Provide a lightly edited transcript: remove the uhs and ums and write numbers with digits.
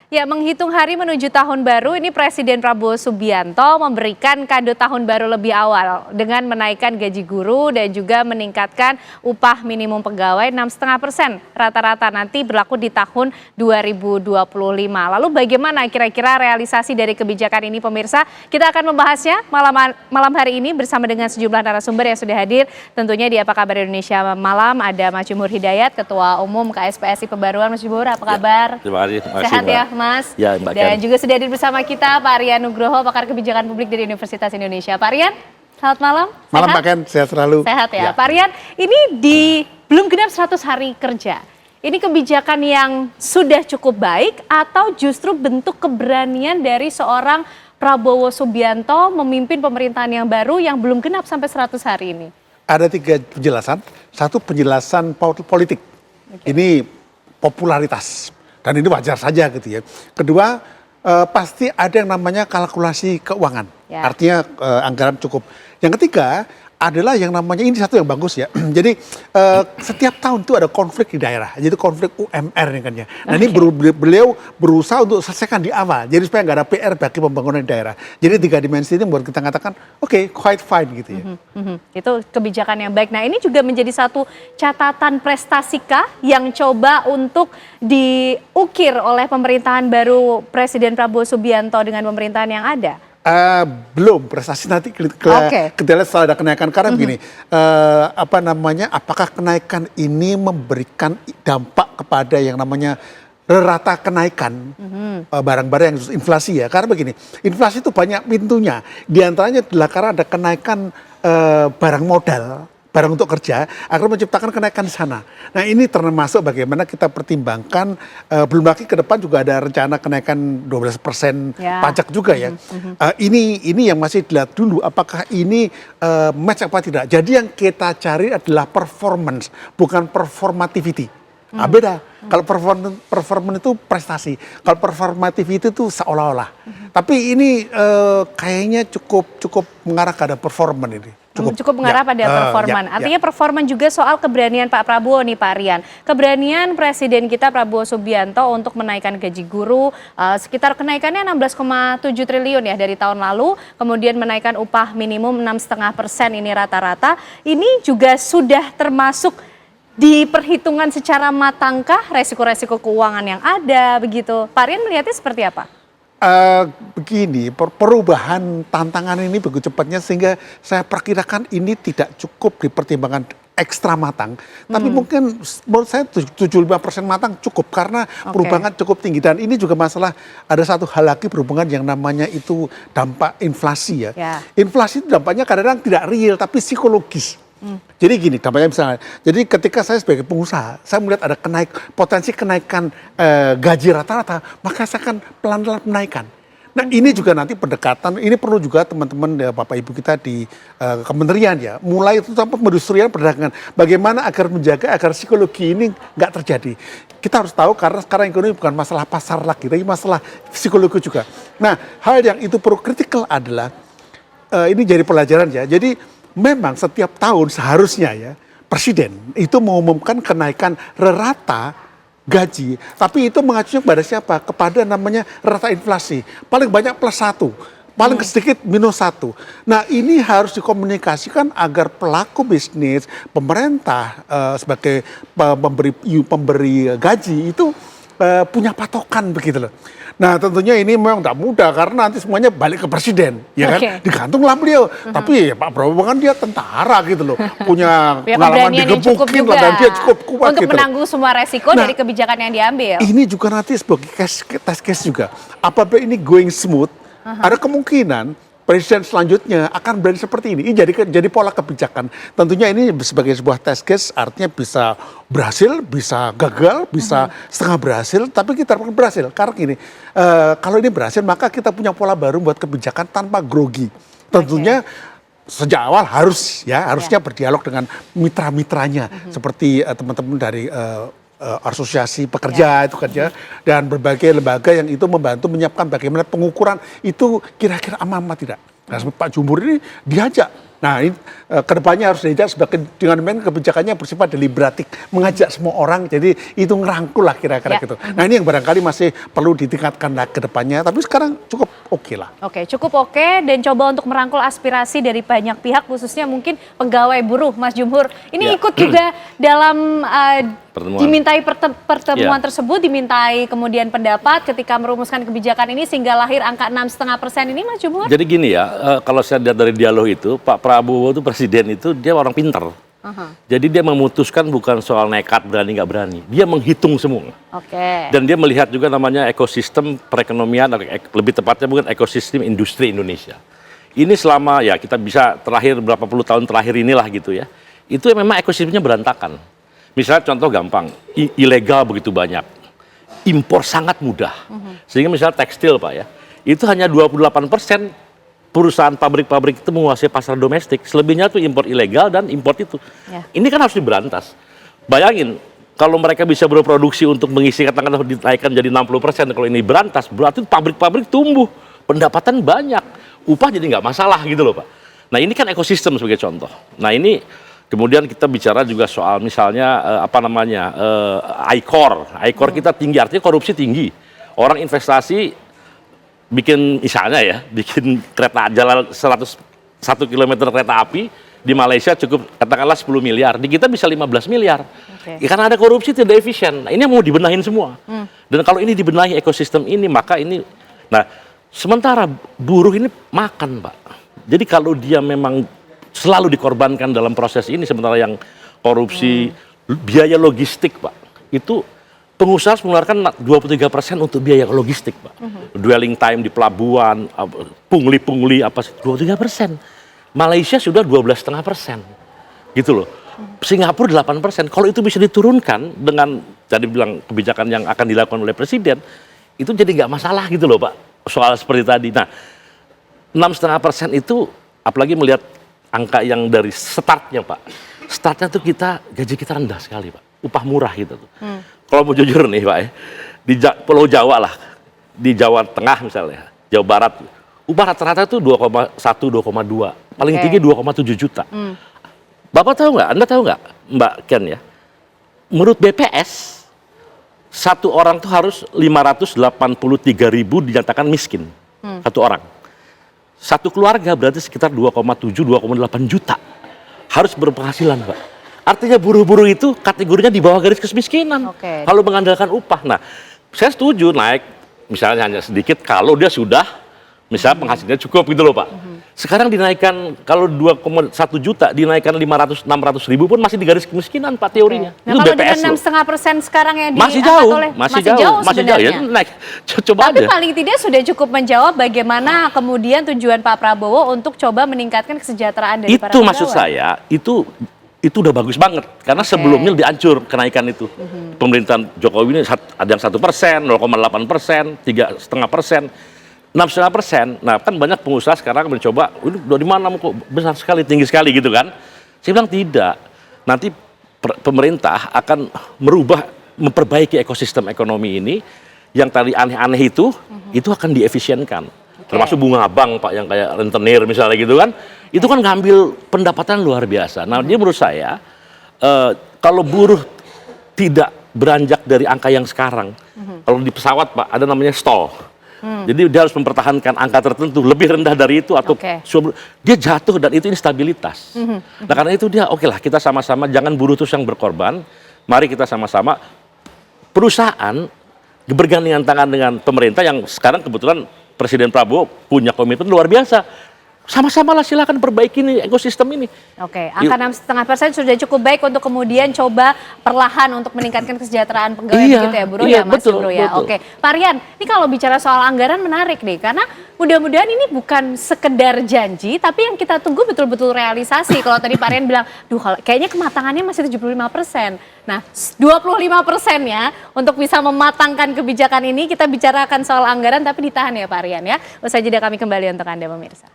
Ya, menghitung hari menuju tahun baru, ini Presiden Prabowo Subianto memberikan kado tahun baru lebih awal dengan menaikkan gaji guru dan juga meningkatkan upah minimum pegawai 6,5% rata-rata nanti berlaku di tahun 2025. Lalu bagaimana kira-kira realisasi dari kebijakan ini pemirsa? Kita akan membahasnya malam hari ini bersama dengan sejumlah narasumber yang sudah hadir. Tentunya di Apa Kabar Indonesia Malam ada Mas Jumhur Hidayat, Ketua Umum KSPSI Pembaruan. Mas Jumhur, apa kabar? Terima kasih. Sehat ya, Mas. Ya, Mbak Dan Ken. juga sudah hadir bersama kita Pak Rian Nugroho, pakar kebijakan publik dari Universitas Indonesia. Pak Rian, selamat malam. Malam Pak Ken, sehat selalu. Sehat ya. Pak Rian, ini belum genap 100 hari kerja. Ini kebijakan yang sudah cukup baik atau justru bentuk keberanian dari seorang Prabowo Subianto memimpin pemerintahan yang baru yang belum genap sampai 100 hari ini? Ada 3 penjelasan. Satu, penjelasan politik. Ini popularitas. Dan ini wajar saja gitu ya. Kedua, pasti ada yang namanya kalkulasi keuangan. Ya. Artinya anggaran cukup. Yang ketiga adalah yang namanya, ini satu yang bagus ya. Jadi setiap tahun itu ada konflik di daerah. Jadi konflik UMR ini kan ya. Nah ini beliau berusaha untuk selesaikan di awal. Jadi supaya nggak ada PR bagi pembangunan di daerah. Jadi 3 dimensi ini membuat kita katakan oke, quite fine gitu ya. Itu kebijakan yang baik. Nah ini juga menjadi satu catatan prestasikah yang coba untuk diukir oleh pemerintahan baru Presiden Prabowo Subianto dengan pemerintahan yang ada? Belum, prestasi nanti kita lihat setelah ada kenaikan. Karena begini, apakah kenaikan ini memberikan dampak kepada yang namanya rata kenaikan barang-barang yang inflasi ya. Karena begini, inflasi itu banyak pintunya. Di antaranya adalah karena ada kenaikan barang modal, barang untuk kerja, akan menciptakan kenaikan di sana. Nah ini termasuk bagaimana kita pertimbangkan, belum lagi ke depan juga ada rencana kenaikan 12% pajak juga ya. Ini yang masih dilihat dulu, apakah ini match apa tidak. Jadi yang kita cari adalah performance, bukan performativity. Beda. Kalau performance itu prestasi, kalau performativity itu seolah-olah. Tapi ini kayaknya cukup mengarah ke ada performance ini. Cukup mengarah pada performan. Artinya performan juga soal keberanian Pak Prabowo nih Pak Rian. Keberanian Presiden kita Prabowo Subianto untuk menaikkan gaji guru, sekitar kenaikannya 16,7 triliun ya dari tahun lalu. Kemudian menaikkan upah minimum 6,5% ini rata-rata. Ini juga sudah termasuk diperhitungkan secara matangkah resiko-resiko keuangan yang ada begitu. Pak Rian melihatnya seperti apa? Begini, perubahan tantangan ini begitu cepatnya sehingga saya perkirakan ini tidak cukup dipertimbangkan ekstra matang. Tapi mungkin menurut saya 75% matang cukup karena perubahan cukup tinggi. Dan ini juga masalah, ada satu hal lagi berhubungan yang namanya itu dampak inflasi ya. Inflasi itu dampaknya kadang-kadang tidak real tapi psikologis. Jadi gini, dampaknya misalnya, jadi ketika saya sebagai pengusaha, saya melihat ada potensi kenaikan gaji rata-rata, maka saya akan pelan-pelan menaikkan. Nah ini juga nanti pendekatan, ini perlu juga teman-teman Bapak Ibu kita di kementerian ya, mulai itu sampai perindustrian perdagangan, bagaimana agar menjaga agar psikologi ini nggak terjadi. Kita harus tahu karena sekarang ekonomi bukan masalah pasar lagi, tapi masalah psikologi juga. Nah hal yang itu perlu kritikal adalah, ini jadi pelajaran ya, jadi memang setiap tahun seharusnya ya Presiden itu mengumumkan kenaikan rata gaji, tapi itu mengacunya kepada siapa? Kepada namanya rata inflasi, paling banyak +1, paling sedikit -1. Nah ini harus dikomunikasikan agar pelaku bisnis, pemerintah sebagai pemberi gaji itu punya patokan begitu loh. Nah tentunya ini memang tidak mudah karena nanti semuanya balik ke presiden, ya kan? Digantunglah beliau. Tapi ya, Pak Prabowo kan dia tentara gitu loh, punya pengalaman digebukin lah dan dia cukup kuat untuk gitu menanggung semua resiko dari kebijakan yang diambil. Ini juga nanti sebagai test case juga. Apabila ini going smooth, ada kemungkinan presiden selanjutnya akan berani seperti ini. Ini jadi pola kebijakan. Tentunya ini sebagai sebuah test case, artinya bisa berhasil, bisa gagal, bisa setengah berhasil, tapi kita akan berhasil. Karena gini, kalau ini berhasil maka kita punya pola baru buat kebijakan tanpa grogi. Tentunya sejak awal harusnya berdialog dengan mitra-mitranya, seperti teman-teman dari asosiasi pekerja itu kan ya, dan berbagai lembaga yang itu membantu menyiapkan bagaimana pengukuran itu kira-kira aman apa tidak. Nah, Pak Jumhur ini diajak Nah, ini kedepannya harus dilihat sebagai dengan kebijakannya bersifat deliberatif, mengajak semua orang, jadi itu ngerangkul lah kira-kira gitu. Nah, ini yang barangkali masih perlu ditingkatkan lah ke depannya, tapi sekarang cukup oke lah. Oke, cukup oke, dan coba untuk merangkul aspirasi dari banyak pihak, khususnya mungkin pegawai buruh, Mas Jumhur. Ini ikut juga dalam dimintai pertemuan tersebut, dimintai kemudian pendapat ketika merumuskan kebijakan ini sehingga lahir angka 6,5% ini, Mas Jumhur? Jadi gini ya, kalau saya lihat dari dialog itu, Pak Prabowo itu presiden itu dia orang pintar. Jadi dia memutuskan bukan soal nekat berani nggak berani, dia menghitung semua. Oke. Dan dia melihat juga namanya ekosistem perekonomian, lebih tepatnya mungkin ekosistem industri Indonesia. Ini selama ya kita bisa terakhir berapa puluh tahun terakhir inilah gitu ya, itu memang ekosistemnya berantakan. Misalnya contoh gampang, ilegal begitu banyak, impor sangat mudah. Sehingga misalnya tekstil Pak ya, itu hanya 28% perusahaan pabrik-pabrik itu menguasai pasar domestik. Selebihnya tuh impor ilegal dan import itu. Ini kan harus diberantas. Bayangin, kalau mereka bisa berproduksi untuk mengisi katakanlah dinaikkan jadi 60%, kalau ini berantas, berarti pabrik-pabrik tumbuh, pendapatan banyak, upah jadi nggak masalah gitu loh Pak. Nah ini kan ekosistem sebagai contoh. Nah ini kemudian kita bicara juga soal misalnya I-Core kita tinggi, artinya korupsi tinggi. Orang investasi bikin misalnya ya, bikin kereta jalan 101 km kereta api di Malaysia cukup katakanlah 10 miliar, di kita bisa 15 miliar. Ya, karena ada korupsi tidak efisien. Nah, ini mau dibenahin semua. Dan kalau ini dibenahi ekosistem ini, maka ini, nah sementara buruh ini makan Pak. Jadi kalau dia memang selalu dikorbankan dalam proses ini, sementara yang korupsi, biaya logistik Pak, itu pengusaha mengeluarkan 23% untuk biaya logistik Pak. Dwelling time di pelabuhan, pungli apa 23%. Malaysia sudah 12,5%. Gitu loh. Singapura 8%. Kalau itu bisa diturunkan dengan tadi bilang kebijakan yang akan dilakukan oleh presiden, itu jadi nggak masalah gitu loh Pak. Soal seperti tadi. Nah, 6,5% itu apalagi melihat angka yang dari startnya Pak. Startnya tuh gaji kita rendah sekali Pak. Upah murah gitu tuh. Kalau mau jujur nih Pak ya, di Pulau Jawa lah, di Jawa Tengah misalnya, Jawa Barat, upah rata-rata itu 2,1, 2,2, paling tinggi 2,7 juta. Bapak tahu nggak, Anda tahu nggak Mbak Ken ya, menurut BPS, satu orang tuh harus 583.000 dinyatakan miskin, satu orang. Satu keluarga berarti sekitar 2,7, 2,8 juta harus berpenghasilan Pak. Artinya buruh-buruh itu kategorinya di bawah garis kemiskinan. Kalau mengandalkan upah. Nah, saya setuju naik misalnya hanya sedikit kalau dia sudah misalnya penghasilannya cukup gitu loh Pak. Sekarang dinaikkan kalau 2,1 juta dinaikkan 500-600 ribu pun masih di garis kemiskinan Pak teorinya. Nah, itu kalau BPS dengan 6,5% sekarang yang masih diangkat jauh, oleh masih jauh sebenarnya. Ya, naik. Coba Tapi aja. paling tidak sudah cukup menjawab bagaimana kemudian tujuan Pak Prabowo untuk coba meningkatkan kesejahteraan dari para Itu pegawai. maksud saya, itu udah bagus banget karena sebelumnya lebih hancur kenaikan itu. Pemerintahan Jokowi ini ada yang 1%, 0,8%, 3,5%, 6,5%. Nah kan banyak pengusaha sekarang mencoba, ini dari mana kok besar sekali, tinggi sekali gitu kan? Saya bilang tidak. Nanti pemerintah akan memperbaiki ekosistem ekonomi ini yang tadi aneh-aneh itu akan diefisienkan. Termasuk bunga bank Pak yang kayak rentenir misalnya gitu kan, itu kan ngambil pendapatan luar biasa. Nah dia menurut saya kalau buruh tidak beranjak dari angka yang sekarang, kalau di pesawat Pak ada namanya stall, jadi dia harus mempertahankan angka tertentu lebih rendah dari itu atau dia jatuh dan itu instabilitas. Nah karena itu dia oke lah kita sama-sama jangan buruh terus yang berkorban, mari kita sama-sama perusahaan bergandengan tangan dengan pemerintah yang sekarang kebetulan Presiden Prabowo punya komitmen luar biasa. Sama-sama lah silakan perbaiki nih ekosistem ini. Angka 6,5% sudah cukup baik untuk kemudian coba perlahan untuk meningkatkan kesejahteraan pegawai begitu ya buruh ya Mas Jumhur ya. Pak Rian, ini kalau bicara soal anggaran menarik nih karena mudah-mudahan ini bukan sekedar janji tapi yang kita tunggu betul-betul realisasi. Kalau tadi Pak Rian bilang, kayaknya kematangannya masih 75%. Nah, 25%-nya untuk bisa mematangkan kebijakan ini kita bicarakan soal anggaran tapi ditahan ya Pak Rian ya. Usai jeda kami kembali untuk Anda pemirsa.